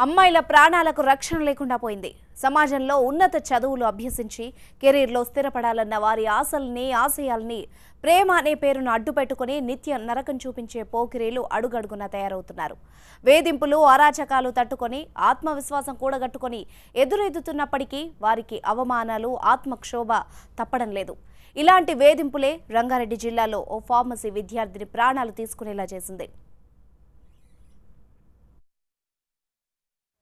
అమ్మాయిల ప్రాణాలకు రక్షణ లేకుండా పోయింది. సమాజంలో ఉన్నత చదువులు అభ్యసించి కెరీర్లో స్థిరపడాలన్న వారి ఆశల్ని ఆశయాల్ని ప్రేమ అనే పేరును అడ్డుపెట్టుకుని నిత్యం నరకం చూపించే పోకిరీలు అడుగడుగునా తయారవుతున్నారు. వేధింపులు అరాచకాలు తట్టుకొని ఆత్మవిశ్వాసం కూడగట్టుకొని ఎదురెదుతున్నప్పటికీ వారికి అవమానాలు ఆత్మక్షోభ తప్పడం లేదు. ఇలాంటి వేధింపులే రంగారెడ్డి జిల్లాలో ఓ ఫార్మసీ విద్యార్థిని ప్రాణాలు తీసుకునేలా చేసింది.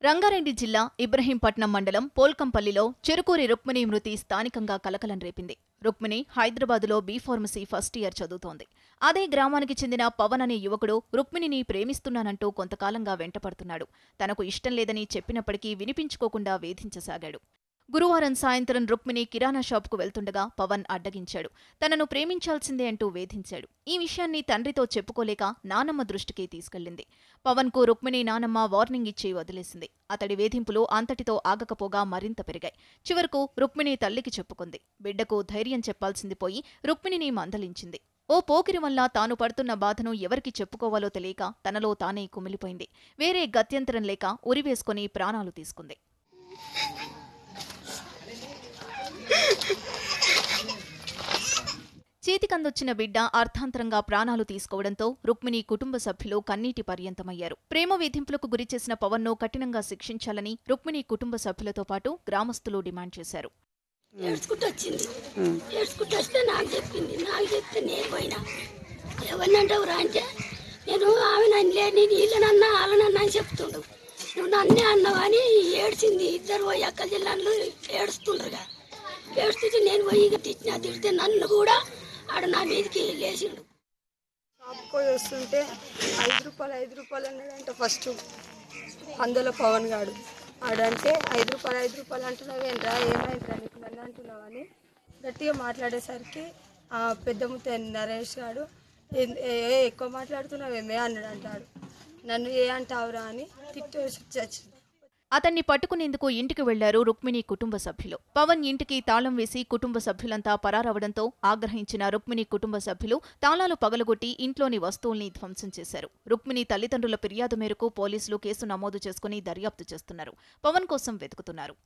రంగారెడ్డి జిల్లా ఇబ్రహీంపట్నం మండలం పోల్కంపల్లిలో చెరుకూరి రుక్మిణి మృతి స్థానికంగా కలకలం రేపింది. రుక్మిణి హైదరాబాదులో బీ.ఫార్మసీ ఫస్ట్ ఇయర్ చదువుతోంది. అదే గ్రామానికి చెందిన పవన్ అనే యువకుడు రుక్మిణిని ప్రేమిస్తున్నానంటూ కొంతకాలంగా వెంటపడుతున్నాడు. తనకు ఇష్టం లేదని చెప్పినప్పటికీ వినిపించుకోకుండా వేధించసాగాడు. గురువారం సాయంత్రం రుక్మిణి కిరాణా షాపుకు వెళ్తుండగా పవన్ అడ్డగించాడు. తనను ప్రేమించాల్సిందే అంటూ వేధించాడు. ఈ విషయాన్ని తండ్రితో చెప్పుకోలేక నానమ్మ దృష్టికి తీసుకెళ్లింది. పవన్కు రుక్మిణి నానమ్మ వార్నింగ్ ఇచ్చి వదిలేసింది. అతడి వేధింపులు అంతటితో ఆగకపోగా మరింత పెరిగాయి. చివరకు రుక్మిణి తల్లికి చెప్పుకుంది. బిడ్డకు ధైర్యం చెప్పాల్సింది పోయి రుక్మిణిని మందలించింది. ఓ పోకిరి వల్ల తాను పడుతున్న బాధను ఎవరికి చెప్పుకోవాలో తెలియక తనలో తానే కుమిలిపోయింది. వేరే గత్యంతరం లేక ఉరివేసుకుని ప్రాణాలు తీసుకుంది. చేతికందొచ్చిన బిడ్డ అర్థాంతరంగా ప్రాణాలు తీసుకోవడంతో రుక్మిణి కుటుంబ సభ్యులు కన్నీటి పర్యంతమయ్యారు. ప్రేమ వేధింపులకు గురిచేసిన పవన్ను కఠినంగా శిక్షించాలని రుక్మిణి కుటుంబ సభ్యులతో పాటు గ్రామస్తులు డిమాండ్ చేశారు. నాకు చెప్తే నేను పోయినా ఎవరినంటావురా అంటే నేను ఆమె నన్నలేని వీళ్ళనన్నా వాళ్ళనన్నా అని చెప్తుండు. నువ్వు నన్నే అన్నావు అని ఏడ్చింది. ఇద్దరు పోయి అక్క జిల్లాలో ఏడుస్తుండ్రుగా. ఏడుస్తుంటే నేను పోయి ఇక తిడితే నన్ను కూడా ఆడ నా మీదకి లేచిండు. షాప్కి వస్తుంటే 5 రూపాయలు అన్నాడంట ఫస్ట్. అందులో పవన్ గాడు ఆడంటే 5 రూపాయలు అంటున్నావేంట్రా, ఏమైందిరా నీకు నన్ను అంటున్నావు అని గట్టిగా మాట్లాడేసరికి ఆ పెద్ద ముత్త నరేష్ గాడు ఎక్కువ మాట్లాడుతున్నావేమే అన్నాడు అంటాడు. నన్ను ఏ అంటావురా అని తిట్టేసి చచ్చింది. అతన్ని పట్టుకునేందుకు ఇంటికి వెళ్లారు రుక్మిణి కుటుంబ సభ్యులు. పవన్ ఇంటికి తాళం వేసి కుటుంబ సభ్యులంతా పరారవడంతో ఆగ్రహించిన రుక్మిణి కుటుంబ సభ్యులు తాళాలు పగలగొట్టి ఇంట్లోని వస్తువుల్ని ధ్వంసం చేశారు. రుక్మిణి తల్లిదండ్రుల ఫిర్యాదు మేరకు పోలీసులు కేసు నమోదు చేసుకుని దర్యాప్తు చేస్తున్నారు. పవన్ కోసం వెతుకుతున్నారు.